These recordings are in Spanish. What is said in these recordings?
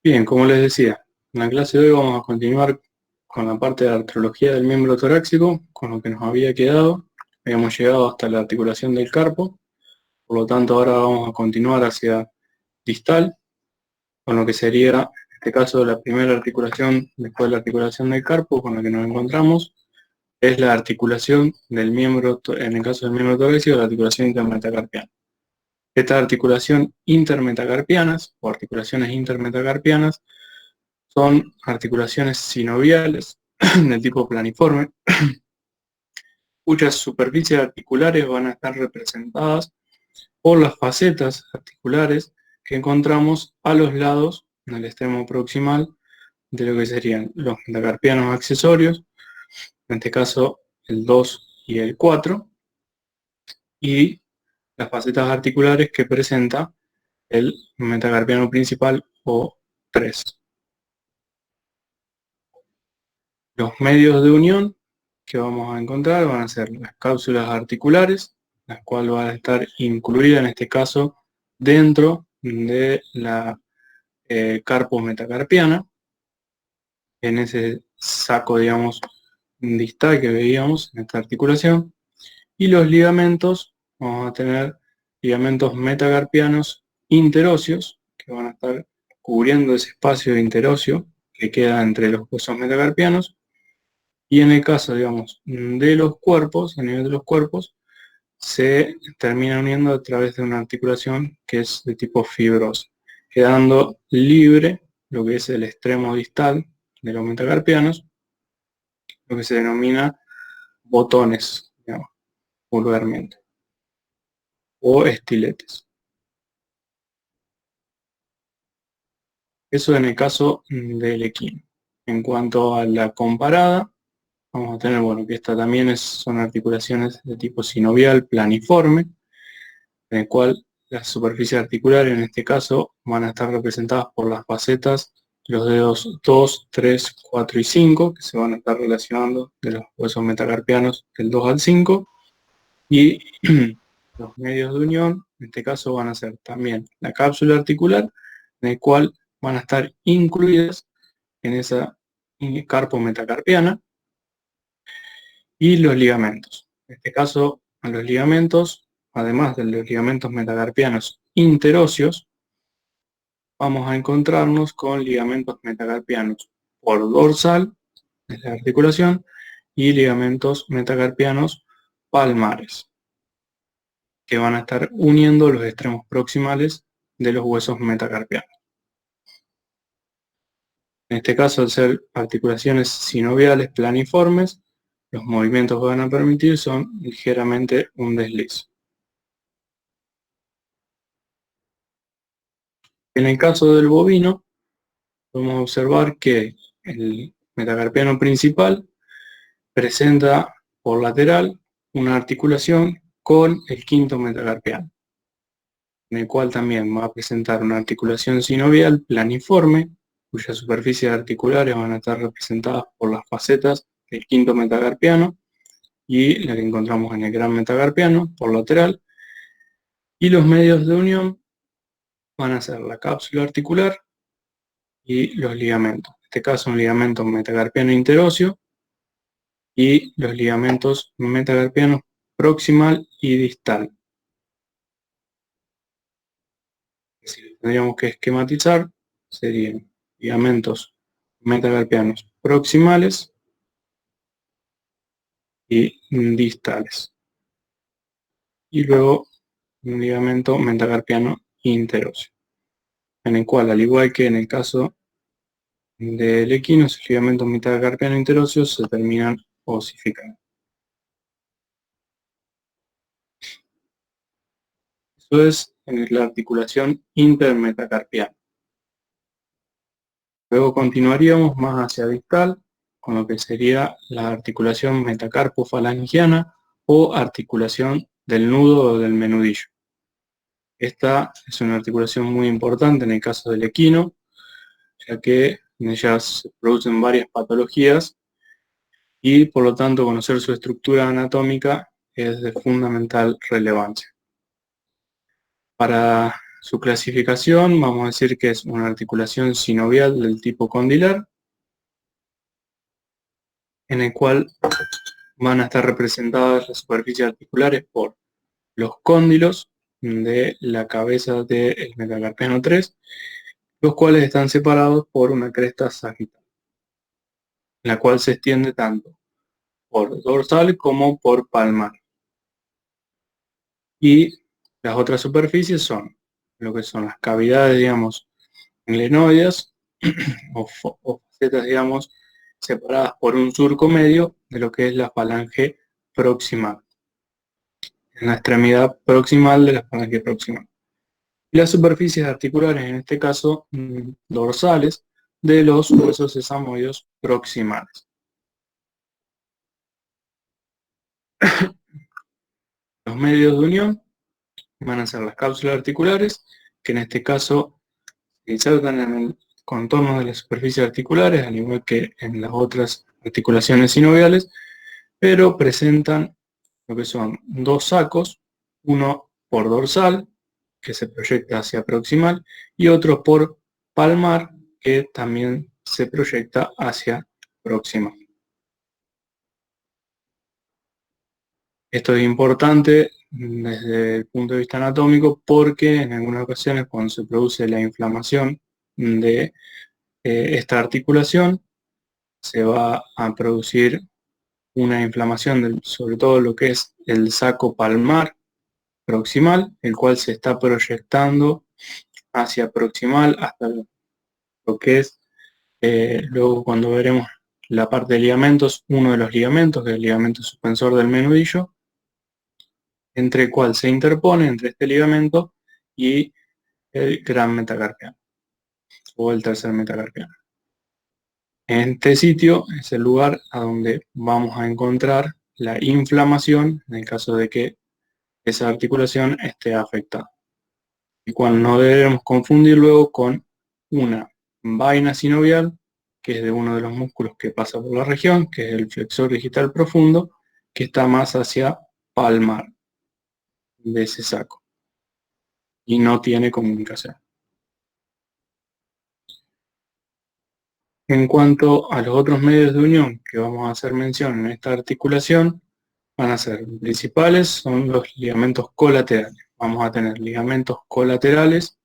Bien, como les decía, en la clase de hoy vamos a continuar con la parte de la artrología del miembro torácico, con lo que nos había quedado. Habíamos llegado hasta la articulación del carpo, por lo tanto ahora vamos a continuar hacia distal, con lo que sería, en este caso, la primera articulación después de la articulación del carpo, con la que nos encontramos, es la articulación del miembro, en el caso del miembro torácico, la articulación intermetacarpiana. Estas articulación intermetacarpianas, o articulaciones intermetacarpianas, son articulaciones sinoviales del tipo planiforme, cuyas superficies articulares van a estar representadas por las facetas articulares que encontramos a los lados del extremo proximal de lo que serían los metacarpianos accesorios, en este caso el 2 y el 4, y las facetas articulares que presenta el metacarpiano principal o 3. Los medios de unión que vamos a encontrar van a ser las cápsulas articulares, las cuales van a estar incluidas en este caso dentro de la carpus metacarpiana, en ese saco, digamos, distal que veíamos en esta articulación. Y los ligamentos, vamos a tener ligamentos metacarpianos interóseos, que van a estar cubriendo ese espacio interóseo que queda entre los huesos metacarpianos. Y en el caso, digamos, de los cuerpos, a nivel de los cuerpos, se termina uniendo a través de una articulación que es de tipo fibrosa, quedando libre lo que es el extremo distal de los metacarpianos, lo que se denomina botones, digamos, vulgarmente, o estiletes. Eso en el caso del equino. En cuanto a la comparada, vamos a tener, bueno, que esta también son articulaciones de tipo sinovial planiforme, en el cual las superficies articulares en este caso van a estar representadas por las facetas, los dedos 2, 3, 4 y 5, que se van a estar relacionando de los huesos metacarpianos del 2 al 5, y los medios de unión, en este caso van a ser también la cápsula articular, en el cual van a estar incluidas en esa carpo metacarpiana, y los ligamentos. En este caso, a los ligamentos, además de los ligamentos metacarpianos interóseos, vamos a encontrarnos con ligamentos metacarpianos por dorsal, de la articulación, y ligamentos metacarpianos palmares, que van a estar uniendo los extremos proximales de los huesos metacarpianos. En este caso, al ser articulaciones sinoviales planiformes, los movimientos que van a permitir son ligeramente un desliz. En el caso del bovino, podemos observar que el metacarpiano principal presenta por lateral una articulación con el quinto metacarpiano, en el cual también va a presentar una articulación sinovial planiforme, cuyas superficies articulares van a estar representadas por las facetas del quinto metacarpiano y la que encontramos en el gran metacarpiano por lateral, y los medios de unión van a ser la cápsula articular y los ligamentos. En este caso, un ligamento metacarpiano interóseo y los ligamentos metacarpianos proximal y distal. Si tendríamos que esquematizar, serían ligamentos metacarpianos proximales y distales. Y luego un ligamento metacarpiano interóseo, en el cual, al igual que en el caso del equino, los ligamentos metacarpiano interóseos se terminan osificando. Eso es en la articulación intermetacarpiana. Luego continuaríamos más hacia distal, con lo que sería la articulación metacarpofalangiana o articulación del nudo o del menudillo. Esta es una articulación muy importante en el caso del equino, ya que en ella se producen varias patologías y por lo tanto conocer su estructura anatómica es de fundamental relevancia. Para Su clasificación, vamos a decir que es una articulación sinovial del tipo condilar, en el cual van a estar representadas las superficies articulares por los cóndilos de la cabeza del metacarpiano 3, los cuales están separados por una cresta sagital, la cual se extiende tanto por dorsal como por palmar. Y las otras superficies son lo que son las cavidades, digamos, glenoides o facetas, digamos, separadas por un surco medio de lo que es la falange proximal, en la extremidad proximal de la falange proximal. Y las superficies articulares, en este caso dorsales, de los huesos sesamoides proximales. Los medios de unión van a ser las cápsulas articulares, que en este caso se insertan en el contorno de las superficies articulares, al igual que en las otras articulaciones sinoviales, pero presentan lo que son dos sacos, uno por dorsal, que se proyecta hacia proximal, y otro por palmar, que también se proyecta hacia proximal. Esto es importante desde el punto de vista anatómico porque en algunas ocasiones cuando se produce la inflamación de esta articulación se va a producir una inflamación sobre todo lo que es el saco palmar proximal, el cual se está proyectando hacia proximal hasta lo que es, luego cuando veremos la parte de ligamentos, uno de los ligamentos, que es el ligamento suspensor del menudillo, entre el cual se interpone entre este ligamento y el gran metacarpiano, o el tercer metacarpiano. En este sitio es el lugar a donde vamos a encontrar la inflamación en el caso de que esa articulación esté afectada. Y cual no debemos confundir luego con una vaina sinovial, que es de uno de los músculos que pasa por la región, que es el flexor digital profundo, que está más hacia palmar de ese saco y no tiene comunicación. En cuanto a los otros medios de unión que vamos a hacer mención en esta articulación, van a ser principales, son los ligamentos colaterales. Vamos a tener ligamentos colaterales,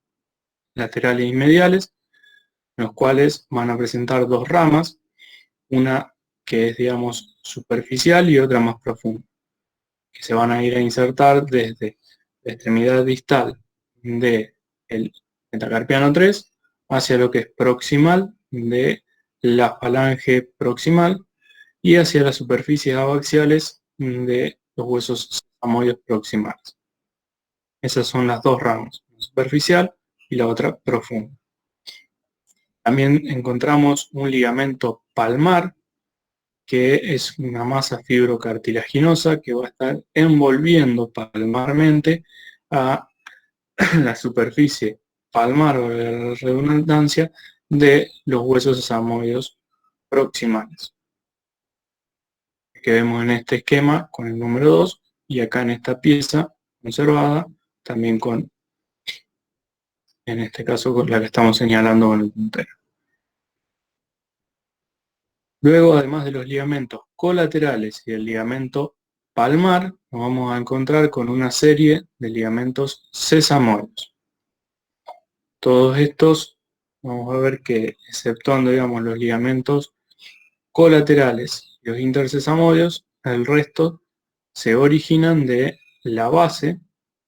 laterales y mediales, los cuales van a presentar dos ramas, una que es, digamos, superficial y otra más profunda, que se van a ir a insertar desde la extremidad distal del metacarpiano 3 hacia lo que es proximal de la falange proximal y hacia las superficies abaxiales de los huesos sesamoides proximales. Esas son las dos ramas, una superficial y la otra profunda. También encontramos un ligamento palmar, que es una masa fibrocartilaginosa que va a estar envolviendo palmarmente a la superficie palmar, o la redundancia, de los huesos sesamoides proximales, que vemos en este esquema con el número 2 y acá en esta pieza conservada también con, en este caso, con la que estamos señalando con el puntero. Luego, además de los ligamentos colaterales y el ligamento palmar, nos vamos a encontrar con una serie de ligamentos sesamoides. Todos estos, vamos a ver que, exceptuando, digamos, los ligamentos colaterales y los intersesamoides, el resto se originan de la base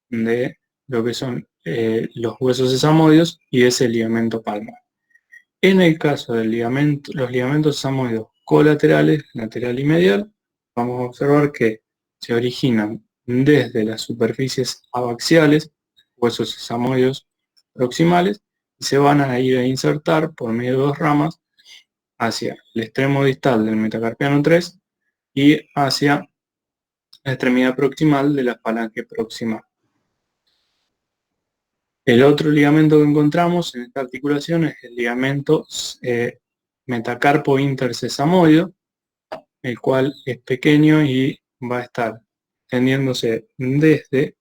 de lo que son los huesos sesamoides y ese ligamento palmar. En el caso del los ligamentos sesamoides colaterales, lateral y medial, vamos a observar que se originan desde las superficies abaxiales, huesos sesamoides proximales, y se van a ir a insertar por medio de dos ramas hacia el extremo distal del metacarpiano 3 y hacia la extremidad proximal de la falange proximal. El otro ligamento que encontramos en esta articulación es el ligamento metacarpo intersesamoide, el cual es pequeño y va a estar extendiéndose desde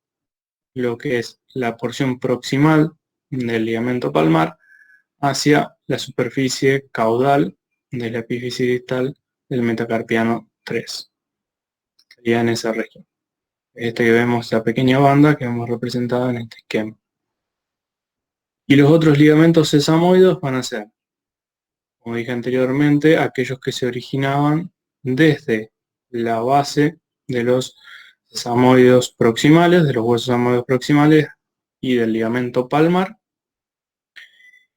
lo que es la porción proximal del ligamento palmar hacia la superficie caudal de la epífisis distal del metacarpiano 3. Sería en esa región. Este que vemos, la pequeña banda que hemos representado en este esquema. Y los otros ligamentos sesamoides van a ser, como dije anteriormente, aquellos que se originaban desde la base de los sesamoides proximales, de los huesos sesamoides proximales y del ligamento palmar,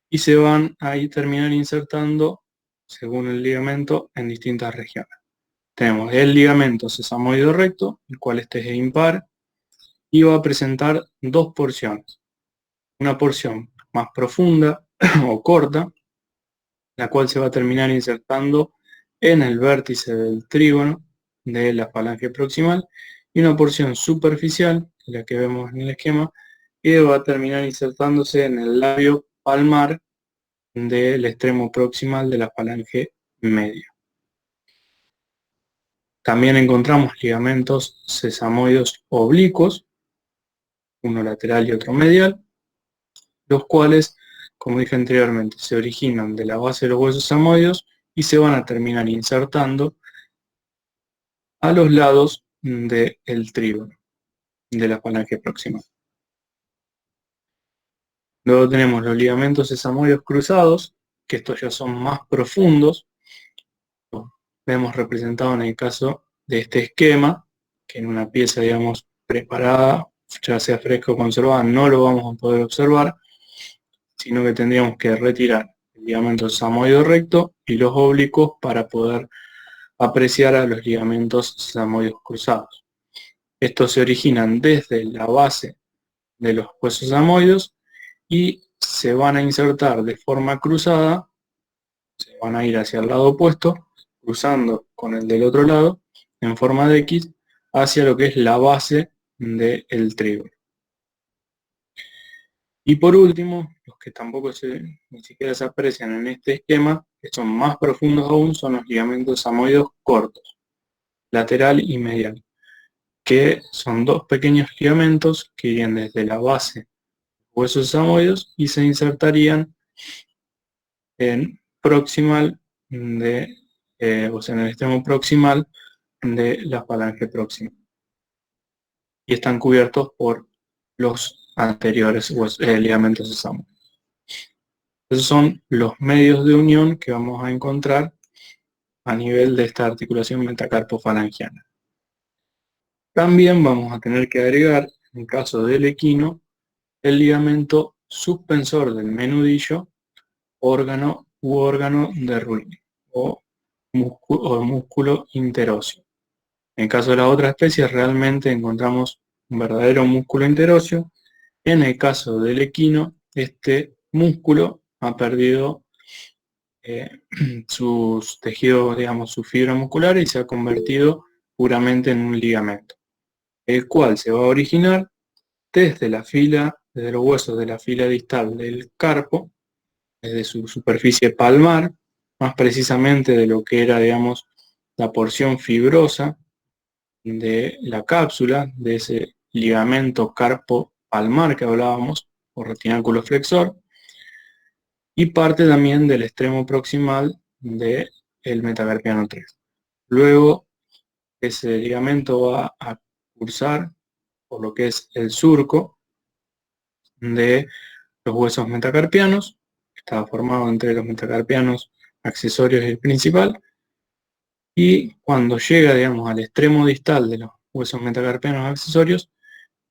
y se van a terminar insertando, según el ligamento, en distintas regiones. Tenemos el ligamento sesamoide recto, el cual este es impar, y va a presentar dos porciones. Una porción más profunda o corta, la cual se va a terminar insertando en el vértice del trígono de la falange proximal, y una porción superficial, la que vemos en el esquema, que va a terminar insertándose en el labio palmar del extremo proximal de la falange media. También encontramos ligamentos sesamoides oblicuos, uno lateral y otro medial, los cuales, como dije anteriormente, se originan de la base de los huesos sesamoides y se van a terminar insertando a los lados del trígono de la falange proximal. Luego tenemos los ligamentos sesamoides cruzados, que estos ya son más profundos. Vemos representado en el caso de este esquema, que en una pieza, digamos, preparada, ya sea fresca o conservada, no lo vamos a poder observar, sino que tendríamos que retirar el ligamento sesamoide recto y los oblicuos para poder apreciar a los ligamentos sesamoides cruzados. Estos se originan desde la base de los huesos sesamoides y se van a insertar de forma cruzada, se van a ir hacia el lado opuesto, cruzando con el del otro lado, en forma de X, hacia lo que es la base del trígono. Y por último, los que tampoco ni siquiera se aprecian en este esquema, que son más profundos aún, son los ligamentos sesamoides cortos, lateral y medial, que son dos pequeños ligamentos que irían desde la base de los huesos sesamoides y se insertarían en proximal o sea, en el extremo proximal de la falange próxima. Y están cubiertos por los anteriores ligamentos sesamoides. Esos son los medios de unión que vamos a encontrar a nivel de esta articulación metacarpofalangiana. También vamos a tener que agregar, en el caso del equino, el ligamento suspensor del menudillo, órgano de Ruini, o músculo interóseo. En el caso de las otras especies realmente encontramos un verdadero músculo interóseo. En el caso del equino, este músculo ha perdido sus tejidos, digamos, sus fibras musculares y se ha convertido puramente en un ligamento, el cual se va a originar desde los huesos de la fila distal del carpo, desde su superficie palmar, más precisamente de lo que era, digamos, la porción fibrosa de la cápsula, de ese ligamento carpo palmar que hablábamos, o retináculo flexor, y parte también del extremo proximal del metacarpiano 3. Luego, ese ligamento va a cursar por lo que es el surco de los huesos metacarpianos, que estaba formado entre los metacarpianos accesorios y el principal, y cuando llega, digamos, al extremo distal de los huesos metacarpianos accesorios,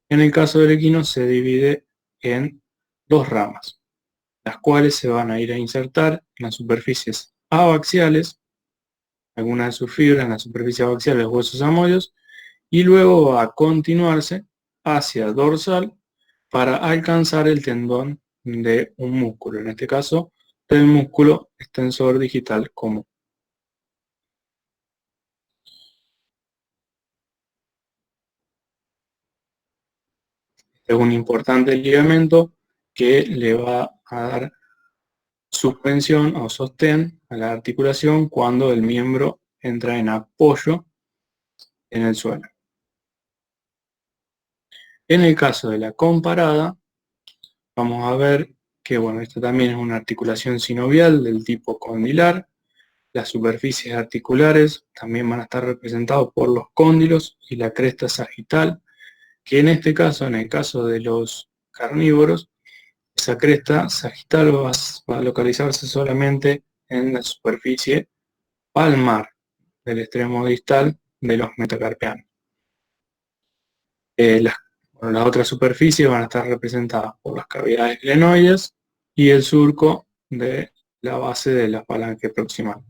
en el caso del equino se divide en dos ramas, las cuales se van a ir a insertar en las superficies abaxiales, algunas de sus fibras en la superficie abaxial de los huesos sesamoides, y luego va a continuarse hacia dorsal para alcanzar el tendón de un músculo, en este caso del músculo extensor digital común. Es un importante ligamento que le va a dar suspensión o sostén a la articulación cuando el miembro entra en apoyo en el suelo. En el caso de la comparada, vamos a ver que, bueno, esta también es una articulación sinovial del tipo condilar. Las superficies articulares también van a estar representados por los cóndilos y la cresta sagital, que en este caso, en el caso de los carnívoros, esa cresta sagital va a localizarse solamente en la superficie palmar del extremo distal de los metacarpianos. Las otras superficies van a estar representadas por las cavidades glenoides y el surco de la base de la falange proximal.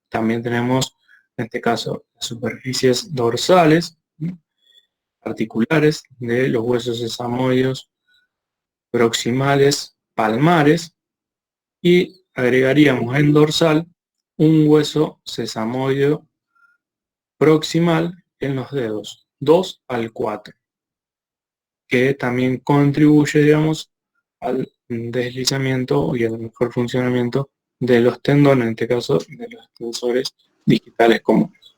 También tenemos, en este caso, las superficies dorsales, articulares de los huesos sesamoideos proximales palmares, y agregaríamos en dorsal un hueso sesamoideo proximal en los dedos 2 al 4, que también contribuye, digamos, al deslizamiento y al mejor funcionamiento de los tendones, en este caso de los tensores digitales comunes.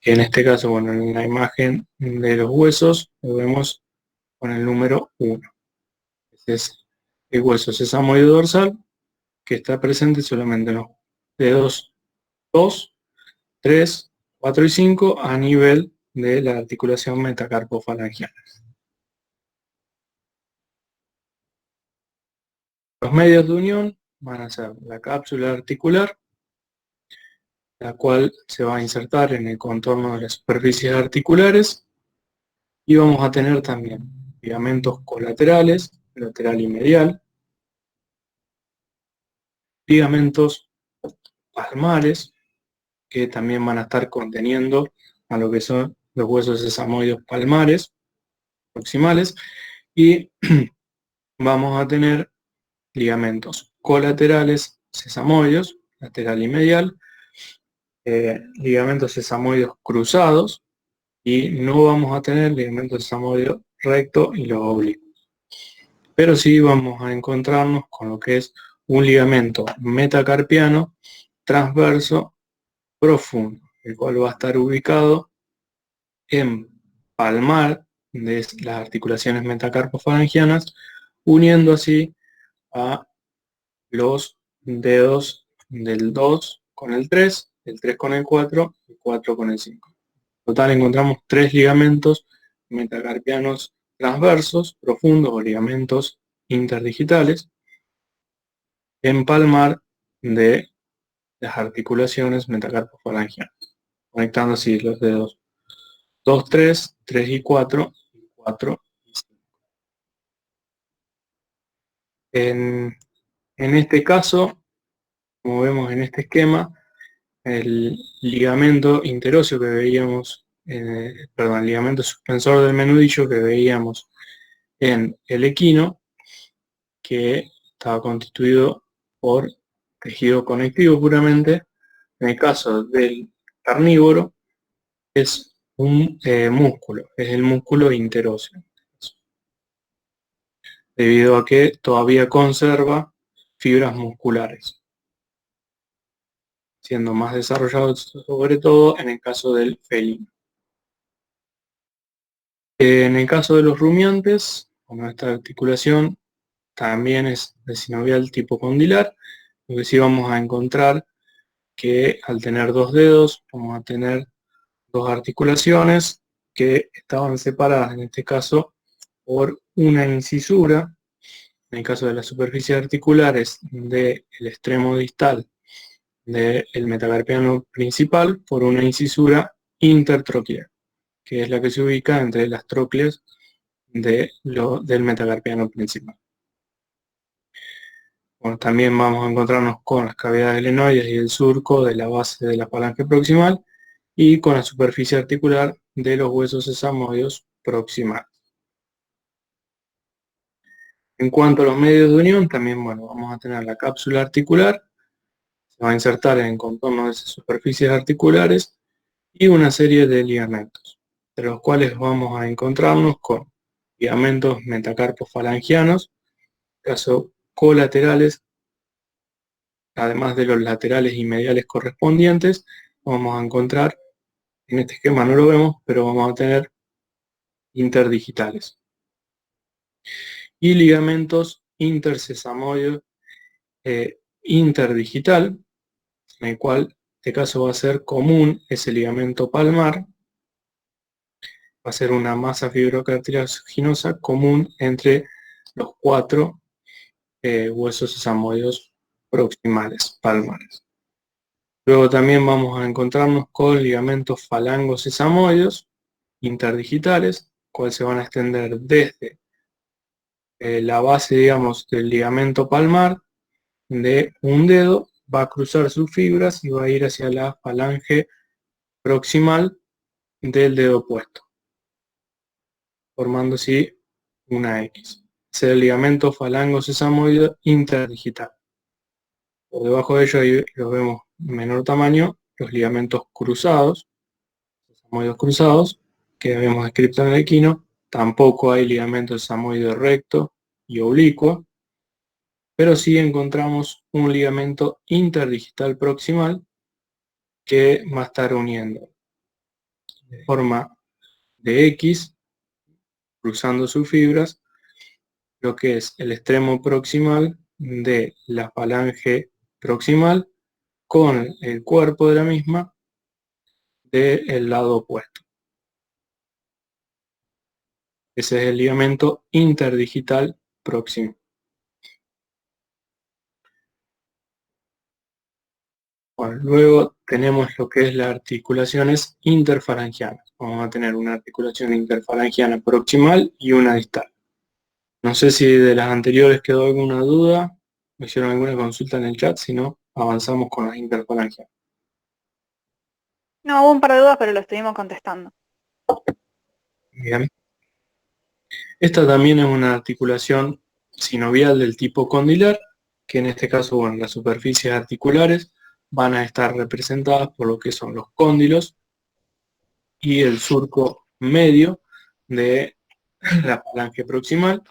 En este caso, bueno, en la imagen de los huesos lo vemos con el número 1. Este es el hueso sesamoideo dorsal, que está presente solamente en los dedos 2, 3, 4 y 5 a nivel de la articulación metacarpofalangiana. Los medios de unión van a ser la cápsula articular, la cual se va a insertar en el contorno de las superficies articulares, y vamos a tener también ligamentos colaterales, lateral y medial, ligamentos palmares, que también van a estar conteniendo a lo que son los huesos sesamoideos palmares, proximales, y vamos a tener ligamentos colaterales sesamoideos, lateral y medial, ligamentos sesamoideos cruzados, y no vamos a tener ligamentos sesamoideo recto y los oblicuos. Pero sí vamos a encontrarnos con lo que es un ligamento metacarpiano transverso profundo, el cual va a estar ubicado en palmar de las articulaciones metacarpofalangianas, uniendo así a los dedos del 2 con el 3, el 3 con el 4 y 4 con el 5. En total encontramos 3 ligamentos metacarpianos transversos, profundos o ligamentos interdigitales, en palmar de las articulaciones metacarpofalangianas, conectando así los dedos 2, 3, 3 y 4, y 4 y 5. En este caso, como vemos en este esquema, el ligamento interóseo que veíamos, perdón, el ligamento suspensor del menudillo que veíamos en el equino, que estaba constituido por tejido conectivo puramente. En el caso del carnívoro es un músculo, es el músculo interóseo, debido a que todavía conserva fibras musculares, siendo más desarrollado sobre todo en el caso del felino. En el caso de los rumiantes, como esta articulación también es de sinovial tipo condilar, lo que sí vamos a encontrar que al tener 2 dedos vamos a tener 2 articulaciones que estaban separadas en este caso por una incisura, en el caso de las superficies articulares del extremo distal del metacarpiano principal, por una incisura intertroqueal, que es la que se ubica entre las trócleas del metacarpiano principal. Bueno, también vamos a encontrarnos con las cavidades glenoides y el surco de la base de la falange proximal, y con la superficie articular de los huesos sesamoideos proximales. En cuanto a los medios de unión, también, bueno, vamos a tener la cápsula articular, se va a insertar en el contorno de esas superficies articulares, y una serie de ligamentos, de los cuales vamos a encontrarnos con ligamentos metacarpofalangianos, caso colaterales, además de los laterales y mediales correspondientes. Vamos a encontrar, en este esquema no lo vemos, pero vamos a tener interdigitales. Y ligamentos intersesamoides interdigital, en el cual en este caso va a ser común ese ligamento palmar, va a ser una masa fibrocartilaginosa común entre los 4 huesos sesamoides proximales, palmares. Luego también vamos a encontrarnos con ligamentos falangos sesamoides interdigitales, cuales se van a extender desde la base, digamos, del ligamento palmar de un dedo, va a cruzar sus fibras y va a ir hacia la falange proximal del dedo opuesto, formando así una X. Es el ligamento falango sesamoide interdigital. Por debajo de ello ahí los vemos en menor tamaño, los ligamentos cruzados, sesamoides cruzados, que habíamos descrito en el equino. Tampoco hay ligamento sesamoide recto y oblicuo, pero sí encontramos un ligamento interdigital proximal que va a estar uniendo de forma de X, cruzando sus fibras, lo que es el extremo proximal de la falange proximal con el cuerpo de la misma del lado opuesto. Ese es el ligamento interdigital próximo. Bueno, luego tenemos lo que es las articulaciones interfalangianas. Vamos a tener una articulación interfalangiana proximal y una distal. No sé si de las anteriores quedó alguna duda, me hicieron alguna consulta en el chat, si no, avanzamos con las interfalangianas. No, hubo un par de dudas, pero lo estuvimos contestando. Bien. Esta también es una articulación sinovial del tipo condilar, que en este caso, bueno, las superficies articulares van a estar representadas por lo que son los cóndilos y el surco medio de la falange proximal,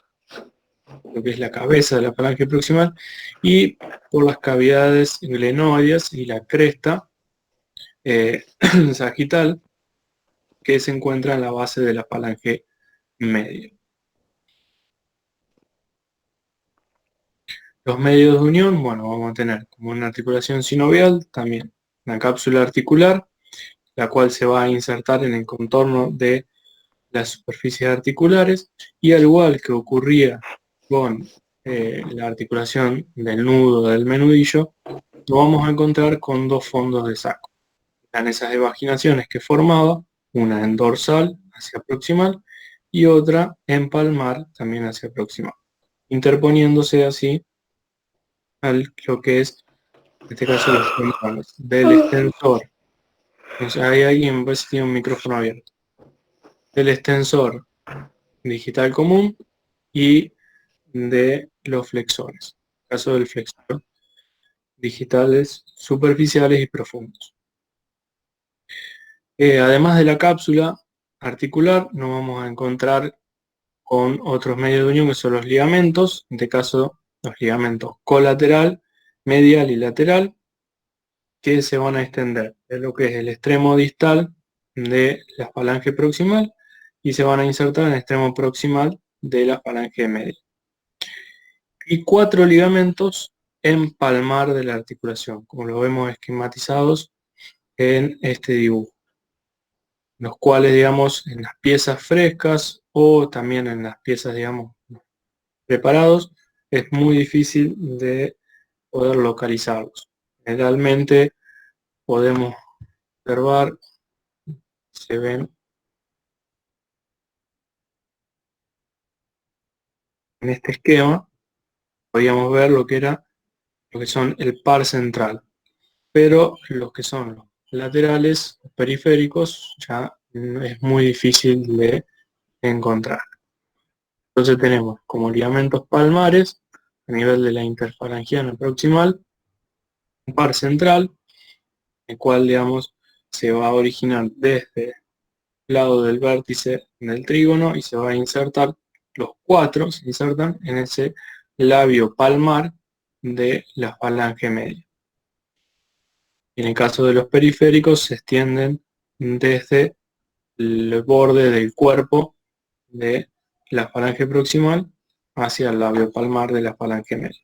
lo que es la cabeza de la falange proximal, y por las cavidades glenoides y la cresta sagital que se encuentra en la base de la falange media. Los medios de unión, bueno, vamos a tener como una articulación sinovial, también una cápsula articular, la cual se va a insertar en el contorno de las superficies articulares, y al igual que ocurría con la articulación del nudo del menudillo, lo vamos a encontrar con dos fondos de saco. Están esas evaginaciones que formaba, una en dorsal hacia proximal y otra en palmar también hacia proximal, interponiéndose así al lo que es, en este caso, los tendones del extensor. Entonces, ahí alguien me parece que tiene un micrófono abierto. Del extensor digital común y de los flexores. En el caso del flexor, digitales superficiales y profundos. Además de la cápsula articular, nos vamos a encontrar con otros medios de unión que son los ligamentos, en este caso los ligamentos colateral, medial y lateral, que se van a extender de lo que es el extremo distal de la falange proximal y se van a insertar en el extremo proximal de la falange media. Y 4 ligamentos en palmar de la articulación, como lo vemos esquematizados en este dibujo, los cuales, digamos, en las piezas frescas o también en las piezas, digamos, preparados, es muy difícil de poder localizarlos. Generalmente podemos observar, se ven en este esquema, podríamos ver lo que son el par central, pero los que son los laterales, los periféricos, ya es muy difícil de encontrar. Entonces tenemos como ligamentos palmares, a nivel de la interfalangiana proximal, un par central, el cual, digamos, se va a originar desde el lado del vértice del trígono y se va a insertar, los 4 se insertan en ese labio palmar de la falange media. Y en el caso de los periféricos se extienden desde el borde del cuerpo de la falange proximal hacia el labio palmar de la falange media.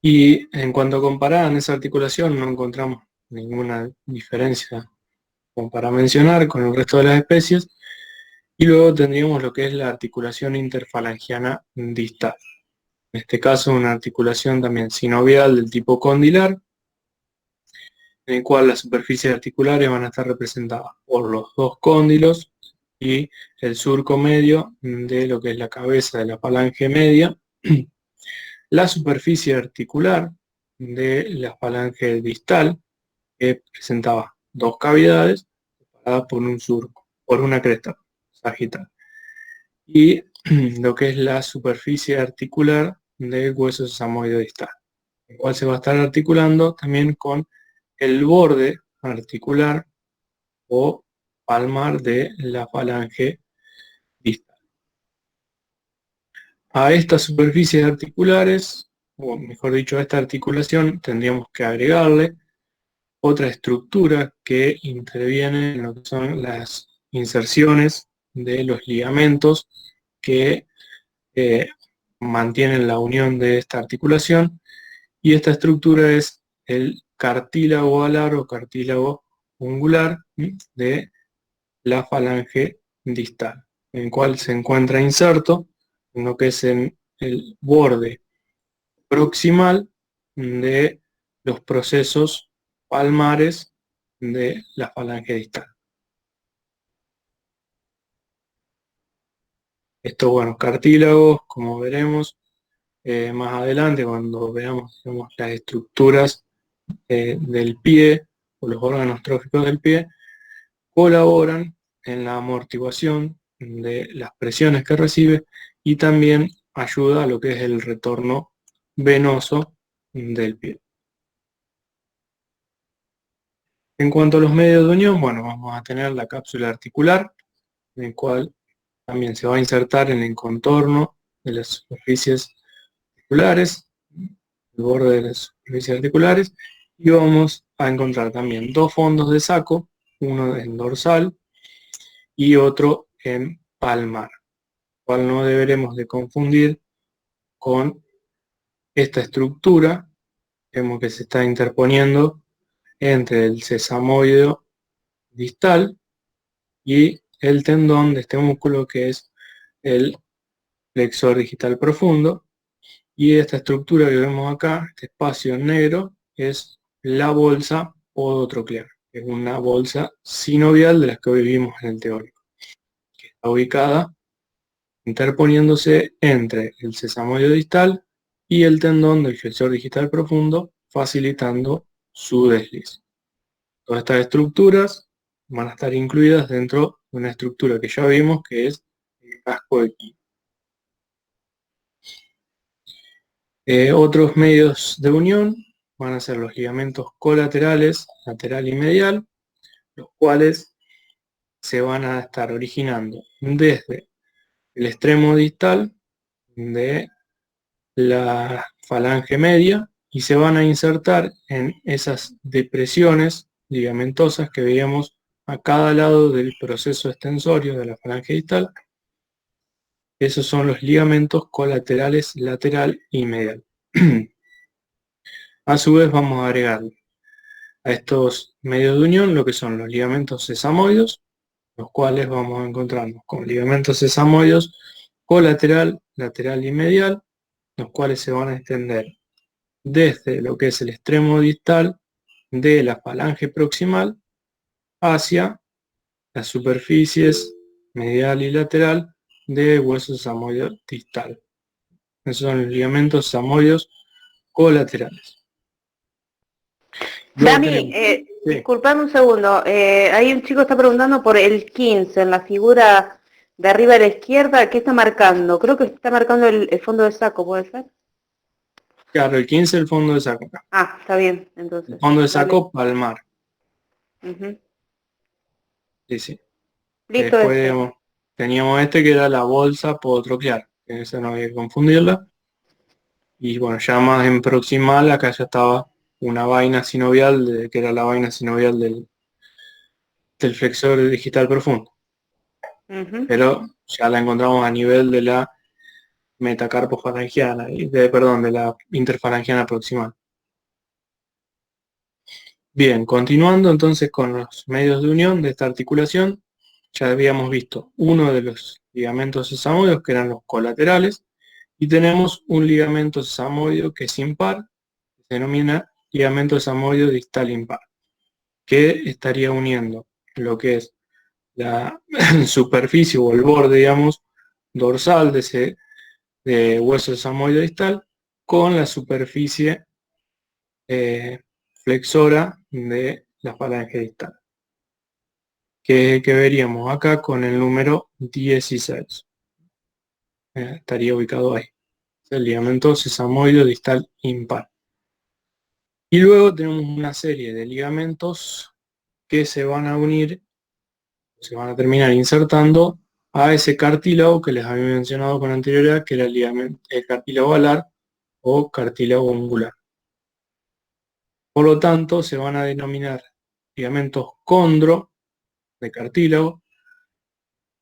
Y en cuanto a comparada en esa articulación, no encontramos ninguna diferencia como para mencionar con el resto de las especies. Y luego tendríamos lo que es la articulación interfalangiana distal. En este caso, una articulación también sinovial del tipo condilar, en el cual las superficies articulares van a estar representadas por los dos cóndilos y el surco medio de lo que es la cabeza de la falange media, la superficie articular de la falange distal, que presentaba dos cavidades separadas por un surco, por una cresta sagital, y lo que es la superficie articular del hueso sesamoide distal, el cual se va a estar articulando también con el borde articular o palmar de la falange distal. A estas superficies articulares, o mejor dicho, a esta articulación, tendríamos que agregarle otra estructura que interviene en lo que son las inserciones de los ligamentos que mantienen la unión de esta articulación, y esta estructura es el cartílago alar o cartílago ungular de la falange distal, en el cual se encuentra inserto en lo que es en el borde proximal de los procesos palmares de la falange distal. Estos, bueno, cartílagos, como veremos más adelante cuando veamos, digamos, las estructuras del pie o los órganos tróficos del pie, colaboran en la amortiguación de las presiones que recibe y también ayuda a lo que es el retorno venoso del pie. En cuanto a los medios de unión, bueno, vamos a tener la cápsula articular, en el cual también se va a insertar en el contorno de las superficies articulares, el borde de las superficies articulares, y vamos a encontrar también dos fondos de saco, uno en dorsal y otro en palmar, cual no deberemos de confundir con esta estructura. Vemos que se está interponiendo entre el sesamoide distal y el tendón de este músculo, que es el flexor digital profundo, y esta estructura que vemos acá, este espacio en negro, es la bolsa podotroclear, que es una bolsa sinovial de las que hoy vimos en el teórico, que está ubicada interponiéndose entre el sesamoide distal y el tendón del flexor digital profundo, facilitando su desliz. Todas estas estructuras van a estar incluidas dentro de una estructura que ya vimos, que es el casco de Key. Otros medios de unión van a ser los ligamentos colaterales, lateral y medial, los cuales se van a estar originando desde el extremo distal de la falange media y se van a insertar en esas depresiones ligamentosas que veíamos a cada lado del proceso extensorio de la falange distal. Esos son los ligamentos colaterales lateral y medial. A su vez vamos a agregar a estos medios de unión lo que son los ligamentos sesamoides, los cuales vamos a encontrarnos con ligamentos sesamoides colateral, lateral y medial, los cuales se van a extender desde lo que es el extremo distal de la falange proximal hacia las superficies medial y lateral de hueso sesamoide distal. Esos son los ligamentos sesamoides colaterales. Dami, Sí. disculpame un segundo. Ahí un chico está preguntando por el 15 en la figura de arriba a la izquierda. ¿Qué está marcando? Creo que está marcando el fondo de saco, ¿puede ser? Claro, el 15 el fondo de saco acá. Ah, está bien, entonces. El fondo de Dale. saco palmar. Ujú. Sí, sí. Listo Después eso. teníamos este que era la bolsa podotroclear, que esa no había que confundirla. Y bueno, ya más en proximal, acá ya estaba una vaina sinovial, que era la vaina sinovial del flexor digital profundo. pero ya la encontramos a nivel de la metacarpofalangiana, perdón, de la interfalangiana proximal. Bien, continuando entonces con los medios de unión de esta articulación, ya habíamos visto uno de los ligamentos sesamoides que eran los colaterales, y tenemos un ligamento sesamoide que es impar, que se denomina ligamento sesamoide distal impar, que estaría uniendo lo que es la superficie o el borde, digamos, dorsal de ese hueso sesamoide distal con la superficie flexora de la falange distal, que veríamos acá con el número 16. Estaría ubicado ahí. El ligamento sesamoide distal impar. Y luego tenemos una serie de ligamentos que se van a unir, se van a terminar insertando a ese cartílago que les había mencionado con anterioridad, que era el cartílago alar o cartílago ungular. Por lo tanto, se van a denominar ligamentos condro de cartílago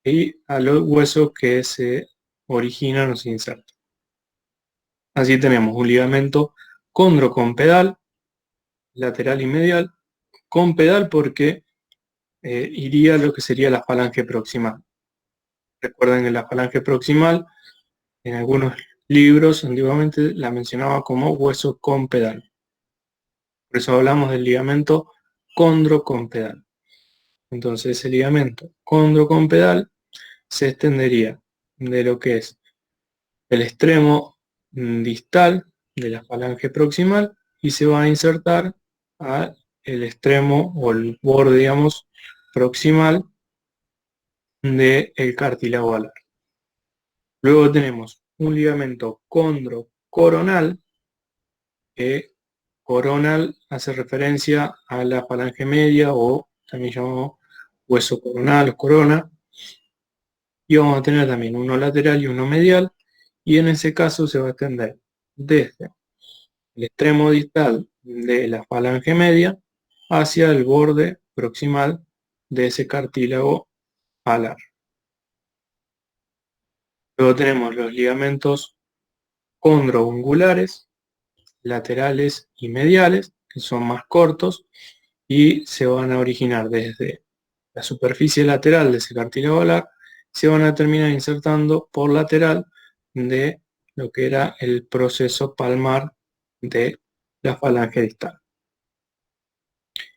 y a los huesos que se originan o se insertan. Así tenemos un ligamento condro con pedal, lateral y medial, con pedal porque iría a lo que sería la falange proximal. Recuerden que la falange proximal, en algunos libros antiguamente la mencionaba como hueso con pedal. Por eso hablamos del ligamento condro con pedal. Entonces ese ligamento condro con pedal se extendería de lo que es el extremo distal de la falange proximal y se va a insertar al extremo o el borde, digamos, proximal del cartílago alar. Luego tenemos un ligamento condrocoronal, que coronal hace referencia a la falange media o también llamado hueso coronal o corona. Y vamos a tener también uno lateral y uno medial, y en ese caso se va a extender desde el extremo distal de la falange media hacia el borde proximal de ese cartílago alar. Luego tenemos los ligamentos condroungulares, laterales y mediales, que son más cortos y se van a originar desde la superficie lateral de ese cartílago alar, se van a terminar insertando por lateral de lo que era el proceso palmar de la falange distal.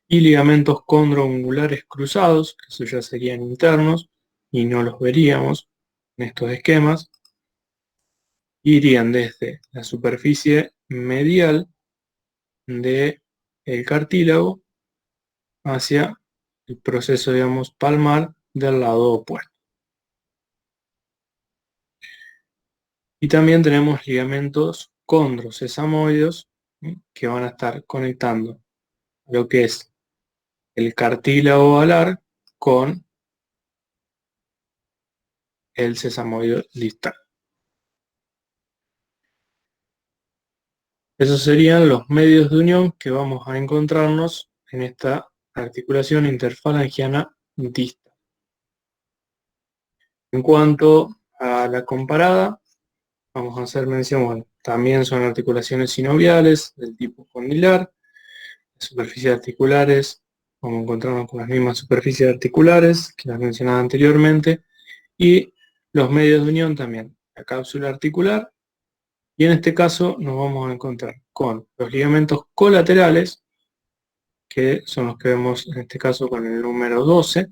Y ligamentos condroungulares cruzados, que eso ya serían internos y no los veríamos en estos esquemas, irían desde la superficie medial del cartílago hacia el proceso, digamos, palmar del lado opuesto. Y también tenemos ligamentos condrosesamoideos que van a estar conectando lo que es el cartílago alar con el sesamoide distal. Esos serían los medios de unión que vamos a encontrarnos en esta articulación interfalangiana distal. En cuanto a la comparada, vamos a hacer mención, bueno, también son articulaciones sinoviales del tipo condilar, superficies articulares, vamos a encontrarnos con las mismas superficies articulares que las mencionaba anteriormente, y los medios de unión también, la cápsula articular, y en este caso nos vamos a encontrar con los ligamentos colaterales, que son los que vemos en este caso con el número 12,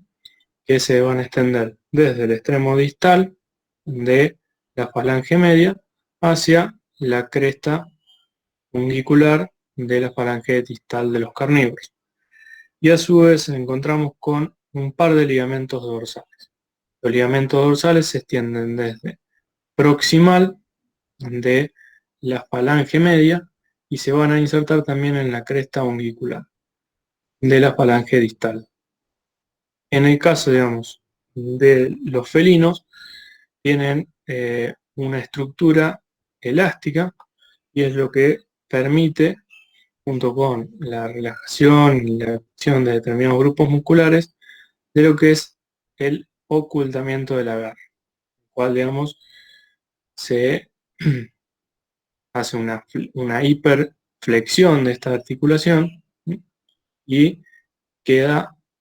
que se van a extender desde el extremo distal de la falange media hacia la cresta unguicular de la falange distal de los carnívoros. Y a su vez nos encontramos con un par de ligamentos dorsales. Los ligamentos dorsales se extienden desde proximal de la falange media y se van a insertar también en la cresta unguicular de la falange distal. En el caso, digamos, de los felinos, tienen una estructura elástica y es lo que permite, junto con la relajación y la acción de determinados grupos musculares, de lo que es el ocultamiento del agarre, el cual, digamos, se hace una hiperflexión de esta articulación, ¿sí? Y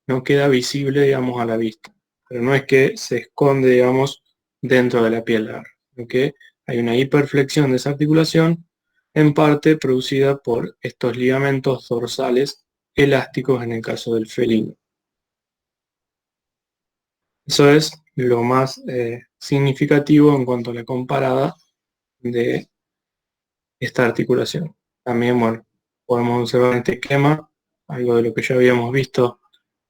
no queda visible, digamos, a la vista. Pero no es que se esconde, digamos, dentro de la piel del agarre, sino que hay una hiperflexión de esa articulación, en parte producida por estos ligamentos dorsales elásticos en el caso del felino. Eso es lo más significativo en cuanto a la comparada de esta articulación. También, bueno, podemos observar en este esquema algo de lo que ya habíamos visto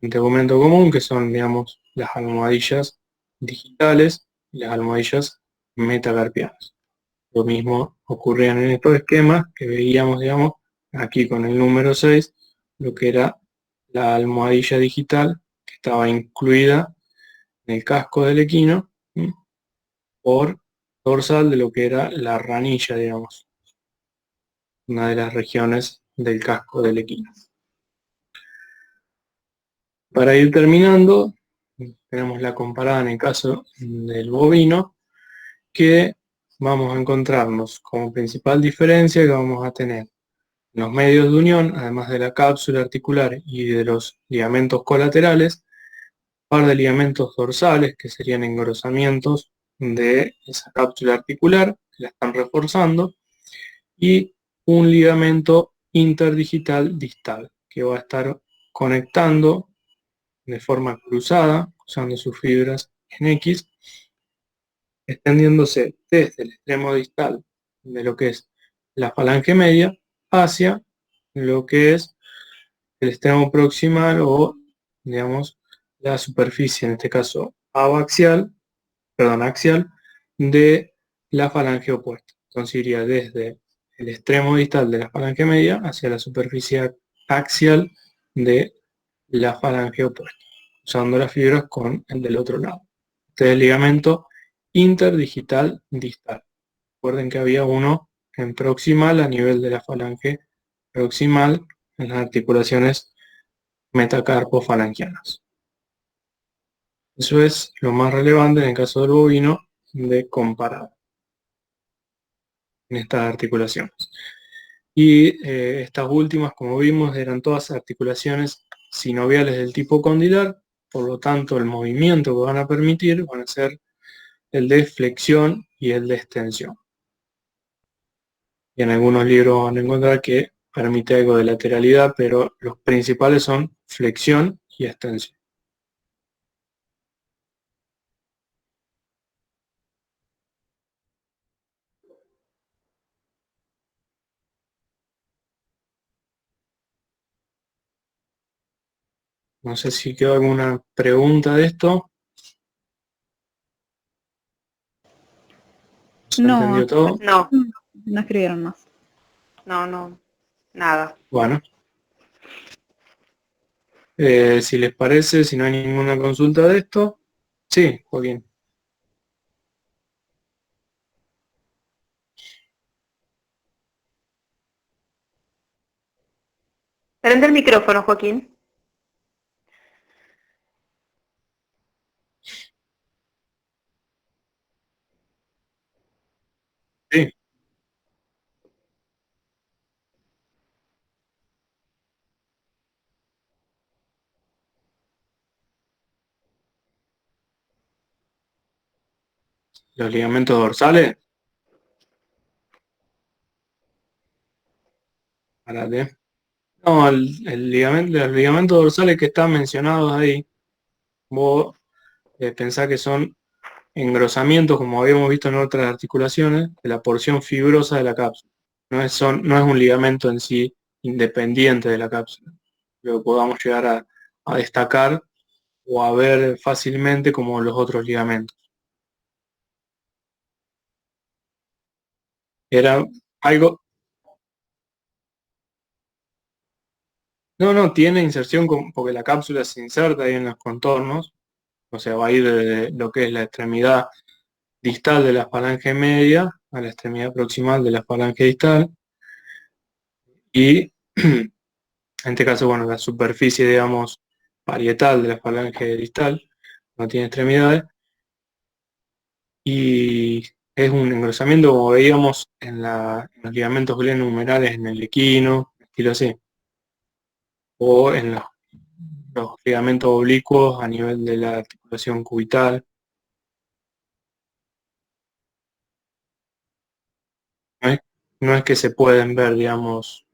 en tegumento común, que son, digamos, las almohadillas digitales y las almohadillas metacarpianas. Lo mismo ocurría en estos esquemas que veíamos, digamos, aquí con el número 6, lo que era la almohadilla digital que estaba incluida en el casco del equino, ¿sí? Por dorsal de lo que era la ranilla, digamos, una de las regiones del casco del equino. Para ir terminando, tenemos la comparada en el caso del bovino, que vamos a encontrarnos como principal diferencia que vamos a tener en los medios de unión, además de la cápsula articular y de los ligamentos colaterales, par de ligamentos dorsales, que serían engrosamientos de esa cápsula articular, que la están reforzando, y un ligamento interdigital distal, que va a estar conectando de forma cruzada, usando sus fibras en X, extendiéndose desde el extremo distal de lo que es la falange media hacia lo que es el extremo proximal o, digamos, la superficie, en este caso abaxial, perdón, axial, de la falange opuesta. Entonces iría desde el extremo distal de la falange media hacia la superficie axial de la falange opuesta, usando las fibras con el del otro lado. Este es el ligamento interdigital distal. Recuerden que había uno en proximal a nivel de la falange proximal en las articulaciones metacarpofalangianas. Eso es lo más relevante en el caso del bovino de comparar en estas articulaciones. Y estas últimas, como vimos, eran todas articulaciones sinoviales del tipo condilar, por lo tanto el movimiento que van a permitir van a ser el de flexión y el de extensión. Y en algunos libros van a encontrar que permite algo de lateralidad, pero los principales son flexión y extensión. No sé si quedó alguna pregunta de esto. ¿Se No, entendió todo? No, no escribieron más. no, nada. Bueno. Si les parece, si no hay ninguna consulta de esto. Sí, Joaquín. Prende el micrófono, Joaquín. Sí. Los ligamentos dorsales. Párate. No, los ligamentos dorsales que están mencionados ahí, vos pensás que son engrosamientos, como habíamos visto en otras articulaciones, de la porción fibrosa de la cápsula. No es un ligamento en sí independiente de la cápsula, lo que podamos llegar a destacar o a ver fácilmente como los otros ligamentos. Era algo, no, tiene inserción porque la cápsula se inserta ahí en los contornos, o sea, va a ir de lo que es la extremidad distal de la falange media a la extremidad proximal de la falange distal, y en este caso, bueno, la superficie, digamos, parietal de la falange distal no tiene extremidades, y es un engrosamiento como veíamos en los ligamentos glenohumerales en el equino, estilo así, o en los ligamentos oblicuos a nivel de la articulación cubital. No es, no es que se pueden ver, digamos,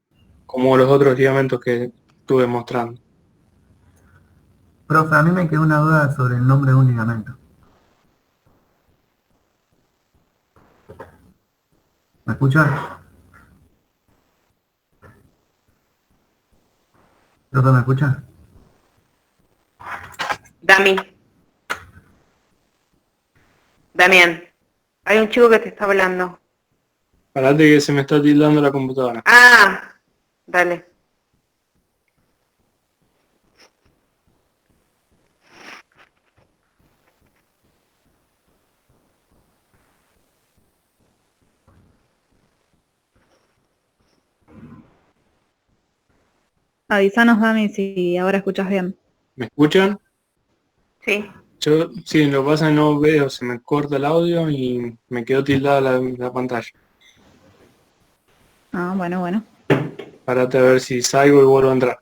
como los otros ligamentos que estuve mostrando. Profe, a mí me quedó una duda sobre el nombre de un ligamento. ¿Me escucha? ¿Profe, me escucha? Damián, hay un chico que te está hablando. Parate que se me está tildando la computadora. Ah, dale. Avísanos, Dami, si ahora escuchas bien. ¿Me escuchan? Sí. Yo, sí, lo que pasa es que no veo, se me corta el audio y me quedó tildada la pantalla. Ah, bueno, bueno. Parate a ver si salgo y vuelvo a entrar.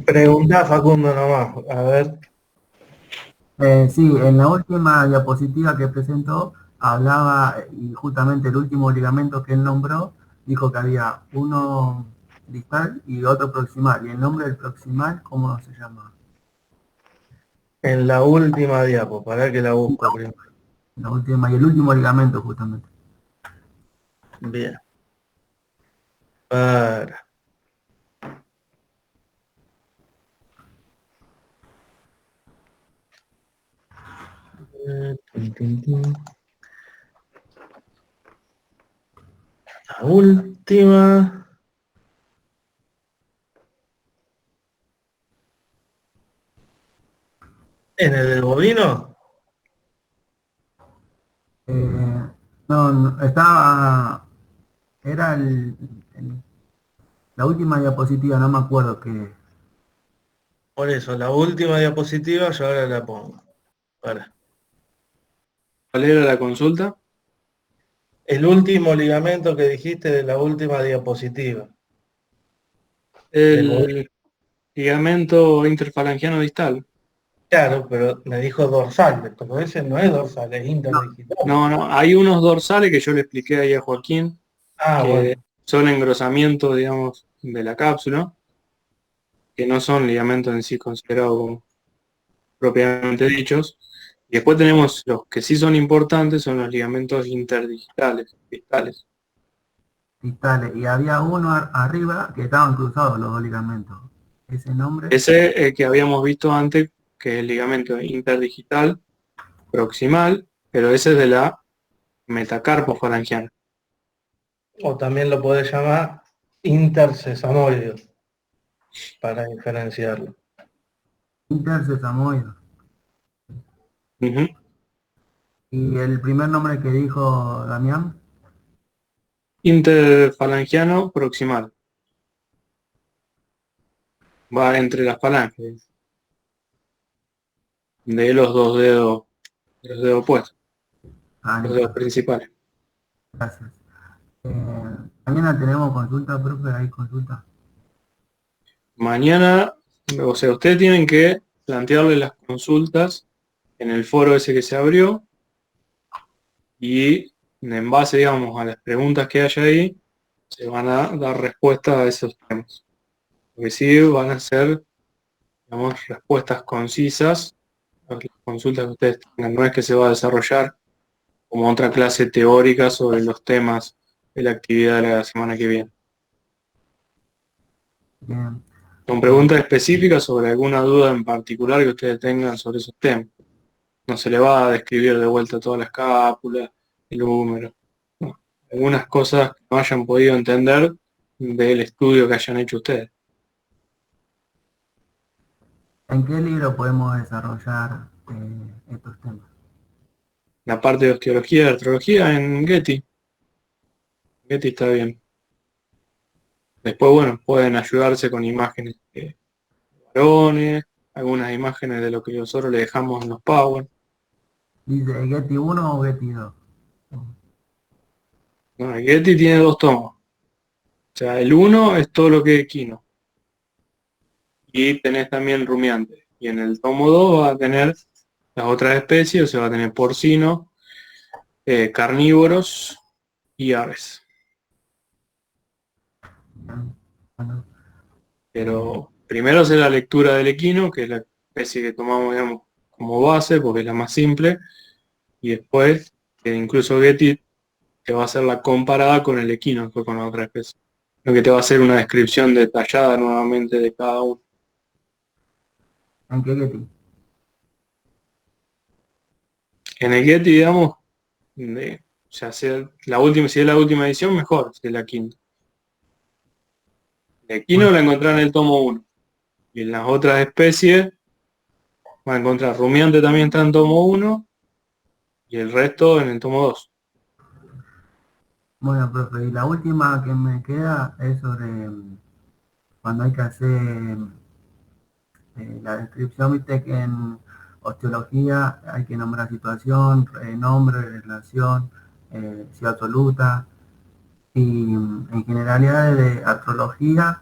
Pregunta Facundo nomás, a ver. Sí, en la última diapositiva que presentó hablaba, y justamente el último ligamento que él nombró, dijo que había uno distal y otro proximal. ¿Y el nombre del proximal cómo se llama? En la última diapo, para que la busco primero. La última y el último ligamento justamente. Bien. Para. Tin, tin, tin. La última. ¿En el del bovino? No, no, estaba, era la última diapositiva, no me acuerdo qué. Por eso, la última diapositiva yo ahora la pongo. Para. ¿Cuál era la consulta? El último ligamento que dijiste de la última diapositiva. Del bovino. El ligamento interfalangiano distal. Claro, pero me dijo dorsal, pero ese no es dorsal, es interdigital. No, no, hay unos dorsales que yo le expliqué ahí a Joaquín, Ah, que bueno. son engrosamientos, digamos, de la cápsula, que no son ligamentos en sí considerados como propiamente dichos. Y después tenemos los que sí son importantes, son los ligamentos interdigitales, distales. Distales. Y había uno arriba que estaban cruzados los dos ligamentos. Ese nombre, Ese que habíamos visto antes, que es el ligamento interdigital proximal, pero ese es de la metacarpofalangiana. O también lo podés llamar intersesamoideo, para diferenciarlo. intersesamoide. Ujú. Y el primer nombre que dijo Damián, Interfalangiano proximal. Va entre las falanges de los dedos opuestos, los dedos listo, principales. gracias. Mañana tenemos consulta, profe, hay consulta. Mañana, o sea, ustedes tienen que plantearle las consultas en el foro ese que se abrió y en base, digamos, a las preguntas que haya ahí, se van a dar respuesta a esos temas. Lo que sí van a ser, digamos, respuestas concisas a las consultas que ustedes tengan. No es que se va a desarrollar como otra clase teórica sobre los temas de la actividad de la semana que viene. Bien. Son preguntas específicas sobre alguna duda en particular que ustedes tengan sobre esos temas. No se le va a describir de vuelta todas las cápulas, el húmero. No. Algunas cosas que no hayan podido entender del estudio que hayan hecho ustedes. ¿En qué libro podemos desarrollar estos temas? La parte de osteología y artrología en Getty. Getty está bien. Después, bueno, pueden ayudarse con imágenes que varones, algunas imágenes de lo que nosotros le dejamos en los Power. Dice Getty 1 o Getty 2. Bueno, el Getty tiene 2 tomos. O sea, el 1 es todo lo que es equino. Y tenés también rumiante. Y en el tomo 2 va a tener las otras especies, o sea, va a tener porcino, carnívoros y aves. Bueno, Pero primero hacer la lectura del equino, que es la especie que tomamos, digamos, como base, porque es la más simple, y después, que incluso Getty te va a hacer la comparada con el equino, después con la otra especie. Lo que te va a hacer una descripción detallada nuevamente de cada uno. ¿en qué Getty? En el Getty, digamos, ya sea la última, si es la última edición, mejor, si es la quinta. El equino la encontrás en el tomo 1. Y en las otras especies va a encontrar rumiante también está en tomo 1 y el resto en el tomo 2. Bueno, profe, y la última que me queda es sobre cuando hay que hacer la descripción, viste que en osteología hay que nombrar situación, nombre, relación, si absoluta, y en generalidades de artrología,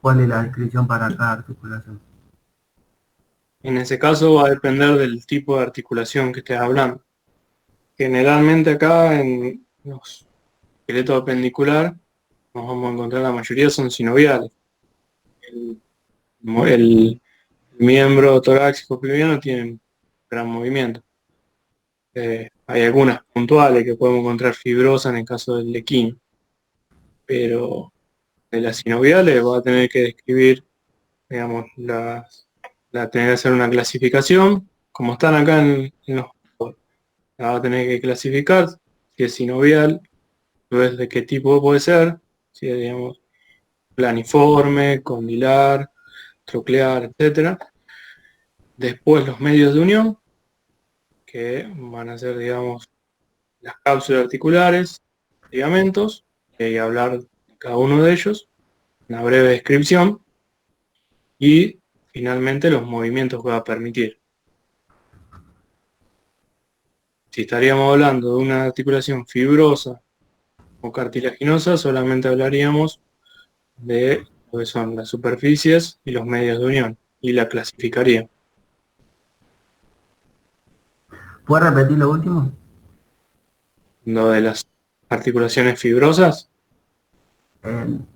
¿cuál es la descripción para cada articulación? En ese caso va a depender del tipo de articulación que estés hablando. Generalmente acá en los esqueletos apendicular nos vamos a encontrar la mayoría son sinoviales. El miembro torácico pleuviano tiene gran movimiento. Hay algunas puntuales que podemos encontrar fibrosas en el caso del equino, pero de las sinoviales va a tener que describir, digamos, tener que hacer una clasificación, como están acá en los, la va a tener que clasificar, si es sinovial, luego de qué tipo puede ser, si es, digamos, planiforme, condilar, troclear, etcétera. Después los medios de unión, que van a ser, digamos, las cápsulas articulares, ligamentos, y hablar de cada uno de ellos, una breve descripción, y finalmente los movimientos que va a permitir. Si estaríamos hablando de una articulación fibrosa o cartilaginosa, solamente hablaríamos de lo que son las superficies y los medios de unión, y la clasificaría. ¿Puedes repetir lo último? Lo de las articulaciones fibrosas,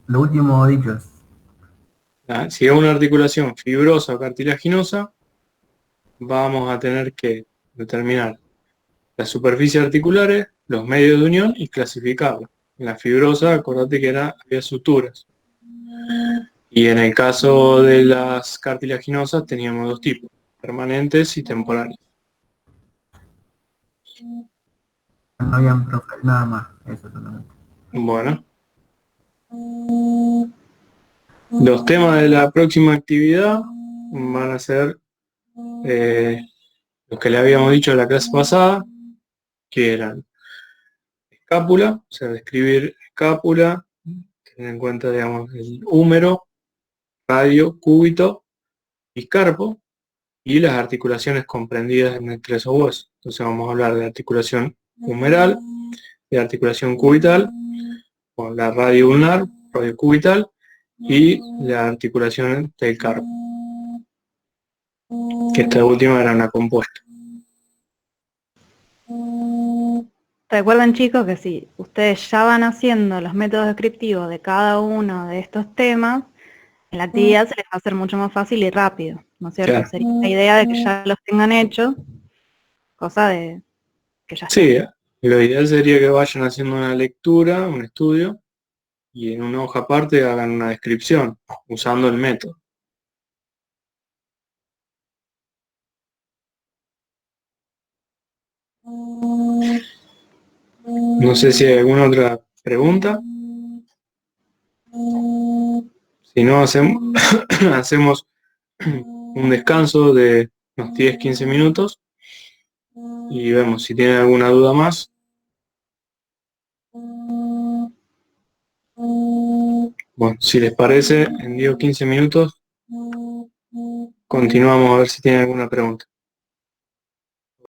Lo último dicho es, si es una articulación fibrosa o cartilaginosa, vamos a tener que determinar las superficies articulares, los medios de unión y clasificarlas. En la fibrosa, acordate que había suturas. Y en el caso de las cartilaginosas teníamos 2 tipos, permanentes y temporales. no habían profe, nada más, eso solamente. Bueno. Los temas de la próxima actividad van a ser los que le habíamos dicho en la clase pasada, que eran escápula, o sea, describir escápula, tener en cuenta, digamos, el húmero, radio, cúbito y carpo, y las articulaciones comprendidas entre esos huesos. Entonces vamos a hablar de articulación humeral, de articulación cubital, con la radio ulnar, radio cubital, y la articulación del carpo, que esta última era una compuesta. Recuerden, chicos, que si ustedes ya van haciendo los métodos descriptivos de cada uno de estos temas, en la actividad se les va a hacer mucho más fácil y rápido, ¿no es cierto? Claro. Sería la idea de que ya los tengan hechos, cosa de que ya Sí, estén. lo ideal sería que vayan haciendo una lectura, un estudio, y en una hoja aparte hagan una descripción usando el método. No sé si hay alguna otra pregunta. Si no, hacemos un descanso de unos 10-15 minutos y vemos si tienen alguna duda más. Bueno, si les parece, en 10 o 15 minutos continuamos a ver si tienen alguna pregunta.